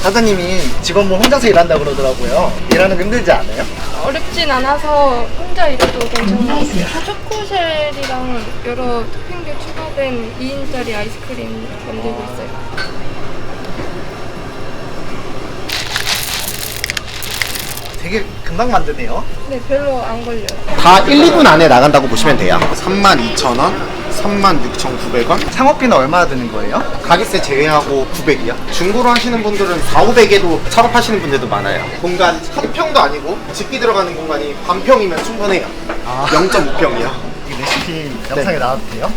사장님이 직원분 혼자서 일한다고 그러더라고요. 일하는 거 힘들지 않아요? 어렵진 않아서 혼자 일해도 괜찮은 것 같아요. 초코쉘이랑 여러 토핑들 추가된 2인짜리 아이스크림 만들고 있어요. 되게 금방 만드네요. 네, 별로 안 걸려요. 다 1, 2분 안에 나간다고 보시면 돼요. 32,000원, 36,900원. 창업비는 얼마나 드는 거예요? 가게세 제외하고 900이요. 중고로 하시는 분들은 4,500에도 창업하시는 분들도 많아요. 공간 한 평도 아니고 집기 들어가는 공간이 반 평이면 충분해요. 0.5평이요. 이 레시피 영상에 나와도 돼요?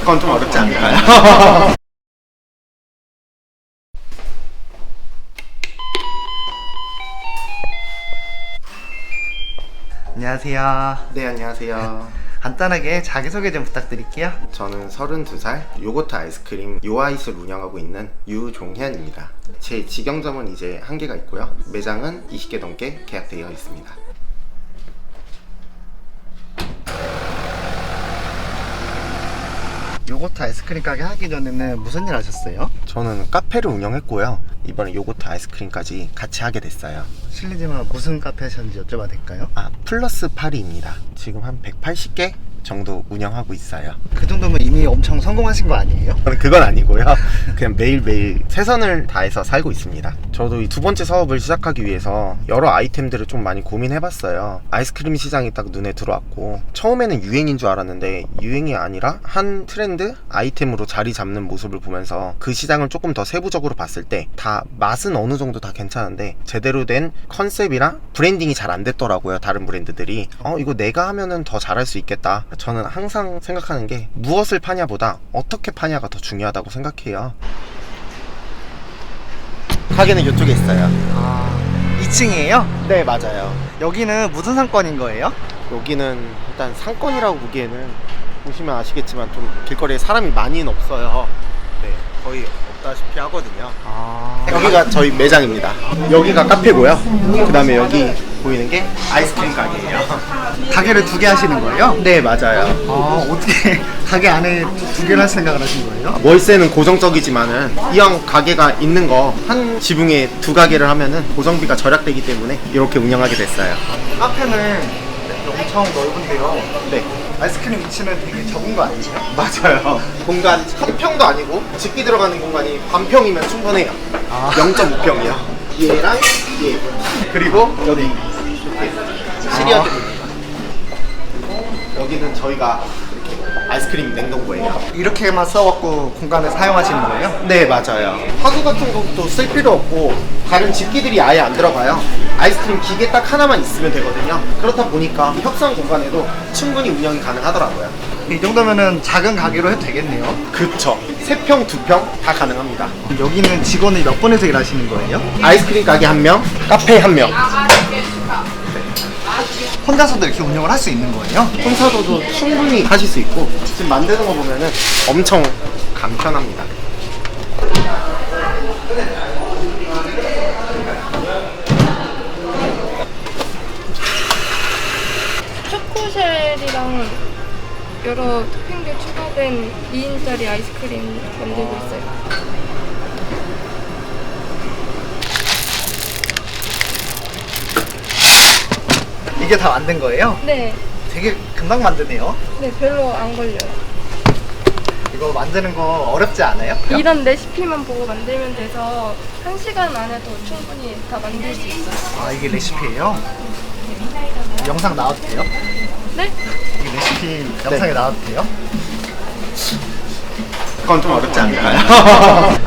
그건 좀 어렵지 않을까요? 안녕하세요. 네, 안녕하세요. 간단하게 자기소개 좀 부탁드릴게요. 저는 32살 요거트 아이스크림 요아이스를 운영하고 있는 유종현입니다. 제 직영점은 이제 한 개가 있고요. 매장은 20개 넘게 계약되어 있습니다. 요거트 아이스크림 가게 하기 전에는 무슨 일 하셨어요? 저는 카페를 운영했고요. 이번에 요거트 아이스크림까지 같이 하게 됐어요. 실례지만 무슨 카페 하셨는지 여쭤봐도 될까요? 플러스 파리입니다. 지금 한 180개 정도 운영하고 있어요. 그 정도면 이미 엄청 성공하신 거 아니에요? 그건 아니고요. 그냥 매일매일 최선을 다해서 살고 있습니다. 저도 이 두 번째 사업을 시작하기 위해서 여러 아이템들을 좀 많이 고민해봤어요. 아이스크림 시장이 딱 눈에 들어왔고 처음에는 유행인 줄 알았는데 유행이 아니라 한 트렌드 아이템으로 자리 잡는 모습을 보면서 그 시장을 조금 더 세부적으로 봤을 때 다 맛은 어느 정도 다 괜찮은데 제대로 된 컨셉이랑 브랜딩이 잘 안 됐더라고요. 다른 브랜드들이 이거 내가 하면은 더 잘할 수 있겠다. 저는 항상 생각하는 게 무엇을 파냐보다 어떻게 파냐가 더 중요하다고 생각해요. 가게는 이쪽에 있어요. 2층이에요? 네, 맞아요. 여기는 무슨 상권인 거예요? 여기는 일단 상권이라고 보기에는 보시면 아시겠지만 좀 길거리에 사람이 많이는 없어요. 네, 거의 없다시피 하거든요. 여기가 저희 매장입니다. 여기가 카페고요. 그 다음에 여기 보이는 게 아이스크림 가게예요. 가게를 두 개 하시는 거예요? 네, 맞아요. 어떻게 가게 안에 두 개를 할 생각을 하신 거예요? 월세는 고정적이지만은 이왕 가게가 있는 거 한 지붕에 두 가게를 하면은 고정비가 절약되기 때문에 이렇게 운영하게 됐어요. 카페는 엄청 넓은데요. 네, 아이스크림 위치는 되게 적은 거 아니에요? 맞아요. 공간 한 평도 아니고 집기 들어가는 공간이 반 평이면 충분해요. 0.5평이요. 얘랑 얘. 그리고 여기 이렇게 시리얼들입니다. 여기는 저희가 이렇게 아이스크림 냉동고예요. 이렇게만 써갖고 공간을 사용하시는 거예요? 네, 맞아요. 화구 같은 것도 쓸 필요 없고 다른 집기들이 아예 안 들어가요. 아이스크림 기계 딱 하나만 있으면 되거든요. 그렇다 보니까 협상 공간에도 충분히 운영이 가능하더라고요. 이 정도면은 작은 가게로 해도 되겠네요. 그쵸. 3평, 2평 다 가능합니다. 여기는 직원이 몇 분에서 일하시는 거예요? 아이스크림 가게 1명, 카페 1명. 혼자서도 이렇게 운영을 할 수 있는 거예요? 혼자서도 충분히 하실 수 있고 지금 만드는 거 보면은 엄청 간편합니다. 초코쉘이랑 여러 토핑들 추가된 2인짜리 아이스크림 만들고 있어요. 이게 다 만든 거예요? 네, 되게 금방 만드네요. 네, 별로 안 걸려요. 이거 만드는 거 어렵지 않아요? 이런 레시피만 보고 만들면 돼서 1시간 안에도 충분히 다 만들 수 있어요. 이게 레시피예요? 영상 나와도 돼요? 네? 이게 레시피 영상에 나와도 돼요? 그건 좀 어렵지 않을까요?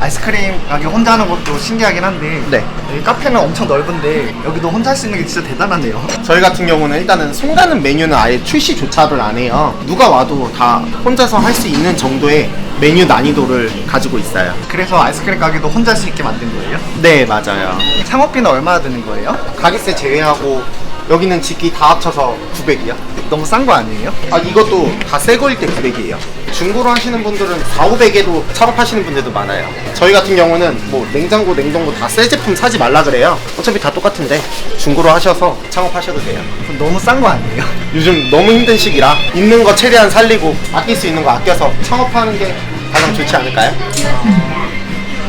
아이스크림 가게 혼자 하는 것도 신기하긴 한데 네. 여기 카페는 엄청 넓은데 여기도 혼자 할 수 있는 게 진짜 대단하네요. 저희 같은 경우는 일단은 손가는 메뉴는 아예 출시조차를 안 해요. 누가 와도 다 혼자서 할 수 있는 정도의 메뉴 난이도를 가지고 있어요. 그래서 아이스크림 가게도 혼자 할 수 있게 만든 거예요? 네, 맞아요. 창업비는 얼마나 드는 거예요? 가게세 제외하고 여기는 집기 다 합쳐서 900이요. 너무 싼 거 아니에요? 이것도 다 새 거일 때 900이에요. 중고로 하시는 분들은 4,500에도 창업하시는 분들도 많아요. 저희 같은 경우는 뭐 냉장고, 냉동고 다 새 제품 사지 말라 그래요. 어차피 다 똑같은데 중고로 하셔서 창업하셔도 돼요. 그럼 너무 싼 거 아니에요? 요즘 너무 힘든 시기라 있는 거 최대한 살리고 아낄 수 있는 거 아껴서 창업하는 게 가장 좋지 않을까요?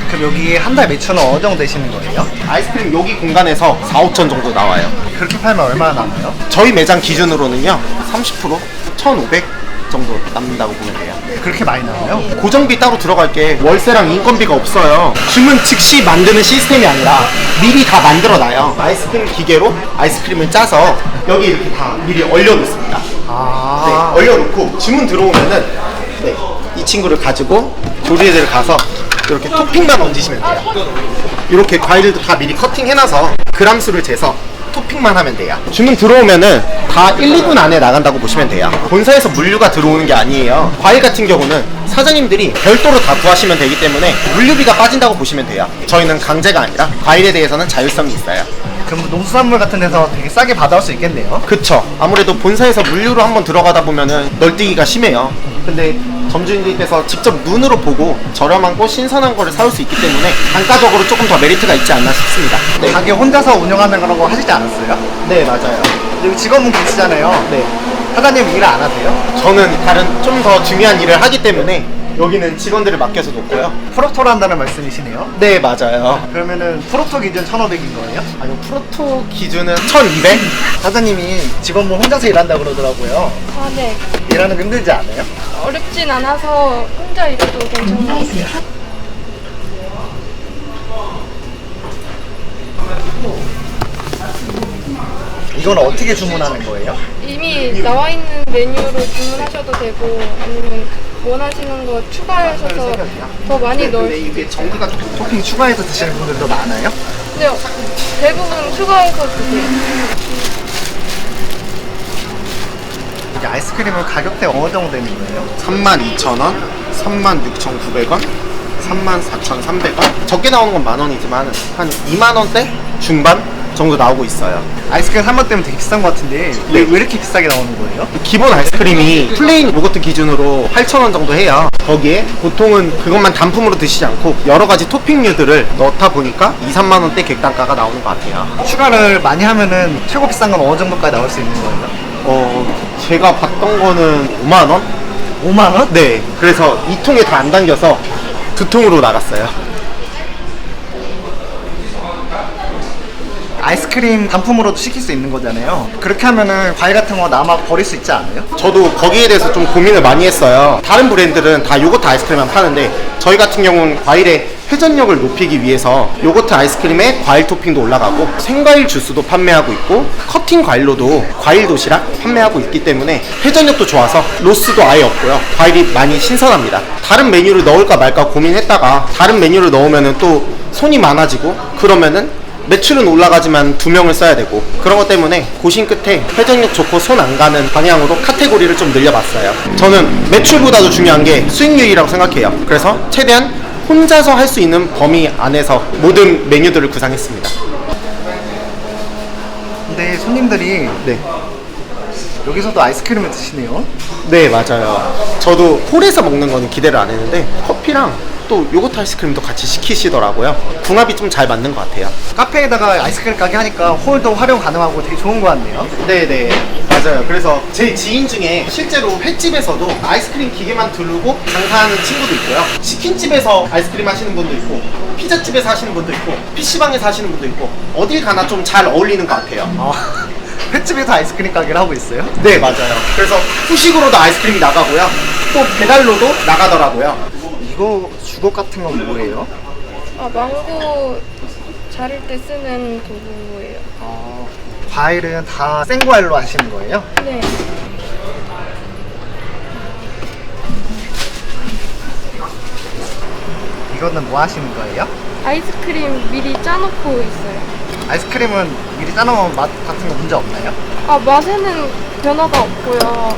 그럼 여기 한 달 매출은 어느 정도 되시는 거예요? 아이스크림 여기 공간에서 4, 5천 정도 나와요. 그렇게 팔면 얼마나 남아요? 저희 매장 기준으로는요 30% 1,500 정도 남는다고 보면 돼요. 그렇게 많이 나와요? 고정비 따로 들어갈 게 월세랑 인건비가 없어요. 주문 즉시 만드는 시스템이 아니라 미리 다 만들어놔요. 아이스크림 기계로 아이스크림을 짜서 여기 이렇게 다 미리 얼려놓습니다. 아, 네, 얼려놓고 주문 들어오면은 네, 이 친구를 가지고 조리대를 가서 이렇게 토핑만 얹으시면 돼요. 이렇게 과일도 다 미리 커팅해놔서 그람 수를 재서 토핑만 하면 돼요. 주문 들어오면은 다 1, 2분 안에 나간다고 보시면 돼요. 본사에서 물류가 들어오는 게 아니에요. 과일 같은 경우는 사장님들이 별도로 다 구하시면 되기 때문에 물류비가 빠진다고 보시면 돼요. 저희는 강제가 아니라 과일에 대해서는 자율성이 있어요. 그럼 농수산물 같은 데서 되게 싸게 받아올 수 있겠네요? 그쵸. 아무래도 본사에서 물류로 한번 들어가다 보면은 널뛰기가 심해요. 근데 점주님들께서 직접 눈으로 보고 저렴하고 신선한 거를 사올 수 있기 때문에 단가적으로 조금 더 메리트가 있지 않나 싶습니다. 네, 가게 혼자서 운영하는 거라고 하시지 않았어요? 네 맞아요. 여기 직원분 계시잖아요. 네. 사장님 일 안 하세요? 저는 다른 좀 더 중요한 일을 하기 때문에 여기는 직원들을 맡겨서 놓고요. 프로토를 한다는 말씀이시네요? 네 맞아요. 그러면은 프로토 기준 1,500인 거예요? 아니요 프로토 기준은 1,200? 사장님이 직원분 혼자서 일한다 그러더라고요. 아, 네. 일하는 거 힘들지 않아요? 어렵진 않아서 혼자 일해도 괜찮은 것 같아요. 이건 어떻게 주문하는 거예요? 이미 나와 있는 메뉴로 주문하셔도 되고 아니면 원하시는 거 추가하셔서 더 많이 넣을 수 이게 전기가 좀 토핑 추가해서 드시는 분들도 많아요? 근데 대부분 추가해서 드세요. 이게 아이스크림은 가격대 어느 정도 되는 거예요? 32,000원, 36,900원, 34,300원. 적게 나오는 건 만원이지만 한 2만원대 중반 정도 나오고 있어요. 아이스크림 3번 때문에 되게 비싼 것 같은데 왜 이렇게 비싸게 나오는 거예요? 기본 아이스크림이 플레인 요거트 기준으로 8,000원 정도 해요. 거기에 보통은 그것만 단품으로 드시지 않고 여러 가지 토핑류들을 넣다 보니까 2, 3만원대 객단가가 나오는 것 같아요. 추가를 많이 하면은 최고 비싼 건 어느 정도까지 나올 수 있는 거예요? 제가 봤던 거는 5만원? 5만 원? 네. 그래서 2통에 다 안 담겨서 2통으로 나갔어요. 아이스크림 단품으로도 시킬 수 있는 거잖아요. 그렇게 하면은 과일 같은 거 남아 버릴 수 있지 않아요? 저도 거기에 대해서 좀 고민을 많이 했어요. 다른 브랜드는 다 요거트 아이스크림만 파는데 저희 같은 경우는 과일의 회전력을 높이기 위해서 요거트 아이스크림에 과일 토핑도 올라가고 생과일 주스도 판매하고 있고 커팅 과일로도 과일 도시락 판매하고 있기 때문에 회전력도 좋아서 로스도 아예 없고요. 과일이 많이 신선합니다. 다른 메뉴를 넣을까 말까 고민했다가 다른 메뉴를 넣으면은 또 손이 많아지고 그러면은 매출은 올라가지만 2명을 써야 되고 그런 것 때문에 고심 끝에 회전력 좋고 손 안 가는 방향으로 카테고리를 좀 늘려봤어요. 저는 매출보다도 중요한 게 수익률이라고 생각해요. 그래서 최대한 혼자서 할 수 있는 범위 안에서 모든 메뉴들을 구상했습니다. 근데 손님들이 네. 여기서도 아이스크림을 드시네요. 네 맞아요. 저도 홀에서 먹는 거는 기대를 안 했는데 커피랑 또 요거트 아이스크림도 같이 시키시더라고요. 궁합이 좀 잘 맞는 것 같아요. 카페에다가 아이스크림 가게 하니까 홀도 활용 가능하고 되게 좋은 것 같네요. 네네 맞아요. 그래서 제 지인 중에 실제로 횟집에서도 아이스크림 기계만 두르고 장사하는 친구도 있고요. 치킨집에서 아이스크림 하시는 분도 있고 피자집에서 하시는 분도 있고 PC방에서 하시는 분도 있고 어딜 가나 좀 잘 어울리는 것 같아요. 횟집에서 아이스크림 가게를 하고 있어요? 네 맞아요. 그래서 후식으로도 아이스크림이 나가고요. 또 배달로도 나가더라고요. 이거 주걱 같은 건 뭐예요? 아, 망고 자를 때 쓰는 도구예요. 과일은 다 생과일로 하시는 거예요? 네. 이거는 뭐 하시는 거예요? 아이스크림 미리 짜놓고 있어요. 아이스크림은 미리 짜놓으면 맛 같은 거 문제 없나요? 아, 맛에는 변화가 없고요.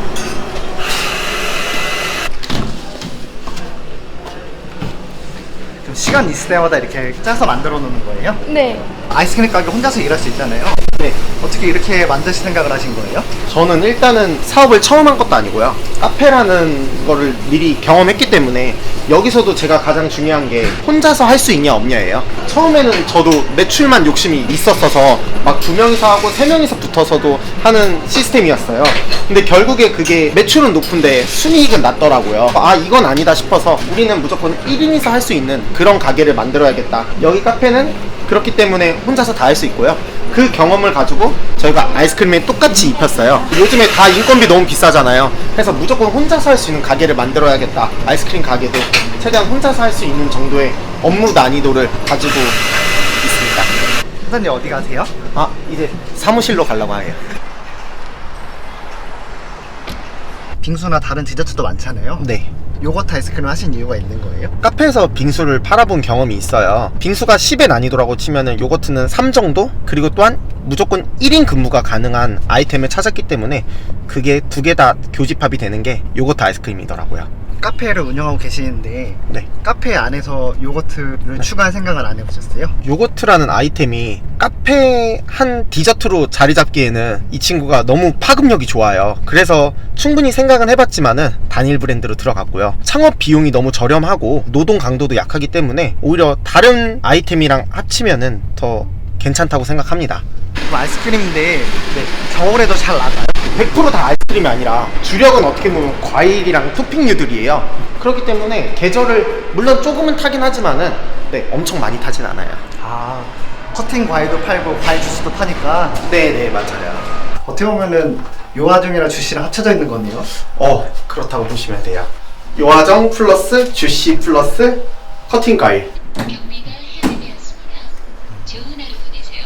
그럼 시간 있을 때마다 이렇게 짜서 만들어 놓는 거예요? 네. 아이스크림 가게 혼자서 일할 수 있잖아요. 네. 어떻게 어떻게 이렇게 만드실 생각을 하신 거예요? 저는 일단은 사업을 처음 한 것도 아니고요. 카페라는 거를 미리 경험했기 때문에 여기서도 제가 가장 중요한 게 혼자서 할 수 있냐 없냐예요. 처음에는 저도 매출만 욕심이 있었어서 막 2명이서 하고 3명이서 붙어서도 하는 시스템이었어요. 근데 결국에 그게 매출은 높은데 순이익은 낮더라고요. 아, 이건 아니다 싶어서 우리는 무조건 1인이서 할 수 있는 그런 가게를 만들어야겠다. 여기 카페는 그렇기 때문에 혼자서 다 할 수 있고요. 그 경험을 가지고 저희가 아이스크림에 똑같이 입혔어요. 요즘에 다 인건비 너무 비싸잖아요. 그래서 무조건 혼자서 할 수 있는 가게를 만들어야겠다. 아이스크림 가게도 최대한 혼자서 할 수 있는 정도의 업무 난이도를 가지고 있습니다. 사장님 어디 가세요? 아, 이제 사무실로 가려고 해요. 빙수나 다른 디저트도 많잖아요. 네. 요거트 아이스크림 하신 이유가 있는 거예요? 카페에서 빙수를 팔아본 경험이 있어요. 빙수가 10의 난이도라고 치면은 요거트는 3 정도? 그리고 또한 무조건 1인 근무가 가능한 아이템을 찾았기 때문에 그게 두 개 다 교집합이 되는 게 요거트 아이스크림이더라고요. 카페를 운영하고 계시는데 네. 카페 안에서 요거트를 추가할 생각은 안 해보셨어요? 요거트라는 아이템이 카페 한 디저트로 자리 잡기에는 이 친구가 너무 파급력이 좋아요. 그래서 충분히 생각은 해봤지만은 단일 브랜드로 들어갔고요. 창업 비용이 너무 저렴하고 노동 강도도 약하기 때문에 오히려 다른 아이템이랑 합치면은 더 괜찮다고 생각합니다. 그럼 아이스크림인데 겨울에도 잘 나가요? 100% 다 아이스크림이 아니라 주력은 어떻게 보면 과일이랑 토핑류들이에요. 그렇기 때문에 계절을 물론 조금은 타긴 하지만은 엄청 많이 타진 않아요. 아, 커팅 과일도 팔고 과일 주스도 파니까 네네, 맞아요. 어떻게 보면은 요아정이랑 주시랑 합쳐져 있는 거네요. 그렇다고 보시면 돼요. 요아정 플러스 주시 플러스 커팅 과일. 경매가 해제되었습니다. 좋은 하루 보내세요.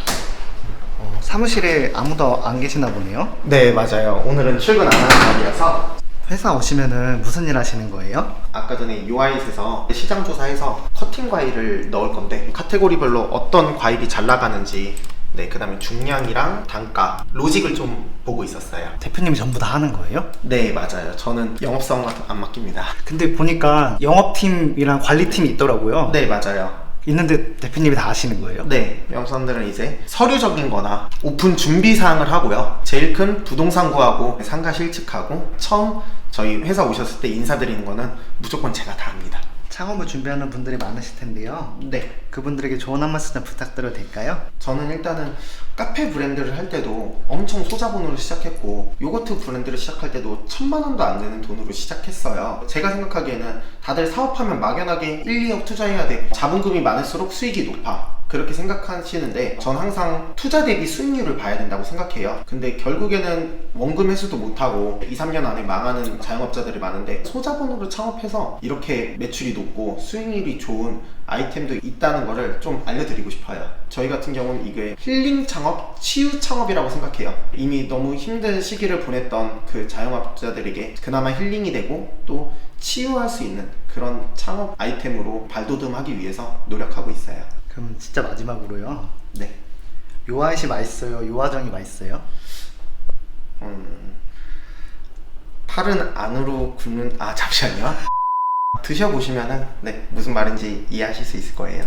사무실에 아무도 안 계시나 보네요. 네, 맞아요. 오늘은 출근 안 하는 날이라서 회사 오시면은 무슨 일 하시는 거예요? 아까 전에 UI에서 시장 조사해서 커팅 과일을 넣을 건데 카테고리별로 어떤 과일이 잘 나가는지, 그 다음에 중량이랑 단가, 로직을 좀 보고 있었어요. 대표님이 전부 다 하는 거예요? 네, 맞아요. 저는 영업사원 안 맡깁니다. 근데 보니까 영업팀이랑 관리팀이 있더라고요. 네, 맞아요. 있는데 대표님이 다 하시는 거예요? 네, 영업사원들은 이제 서류적인 거나 오픈 준비 사항을 하고요. 제일 큰 부동산 구하고 상가 실측하고 처음 저희 회사 오셨을 때 인사드리는 거는 무조건 제가 다 합니다. 창업을 준비하는 분들이 많으실 텐데요. 네. 그분들에게 조언 한 말씀 부탁드려도 될까요? 저는 일단은 카페 브랜드를 할 때도 엄청 소자본으로 시작했고 요거트 브랜드를 시작할 때도 1000만 원도 안 되는 돈으로 시작했어요. 제가 생각하기에는 다들 사업하면 막연하게 1, 2억 투자해야 돼, 자본금이 많을수록 수익이 높아, 그렇게 생각하시는데 전 항상 투자 대비 수익률을 봐야 된다고 생각해요. 근데 결국에는 원금 회수도 못하고 2, 3년 안에 망하는 자영업자들이 많은데 소자본으로 창업해서 이렇게 매출이 높고 수익률이 좋은 아이템도 있다는 거를 좀 알려드리고 싶어요. 저희 같은 경우는 이게 힐링 창업, 치유 창업이라고 생각해요. 이미 너무 힘든 시기를 보냈던 그 자영업자들에게 그나마 힐링이 되고 또 치유할 수 있는 그런 창업 아이템으로 발돋움하기 위해서 노력하고 있어요. 그럼 진짜 마지막으로요. 네. 요아이시 맛있어요? 요아정이 맛있어요? 팔은 안으로 굽는, 잠시만요. 드셔보시면은 무슨 말인지 이해하실 수 있을 거예요.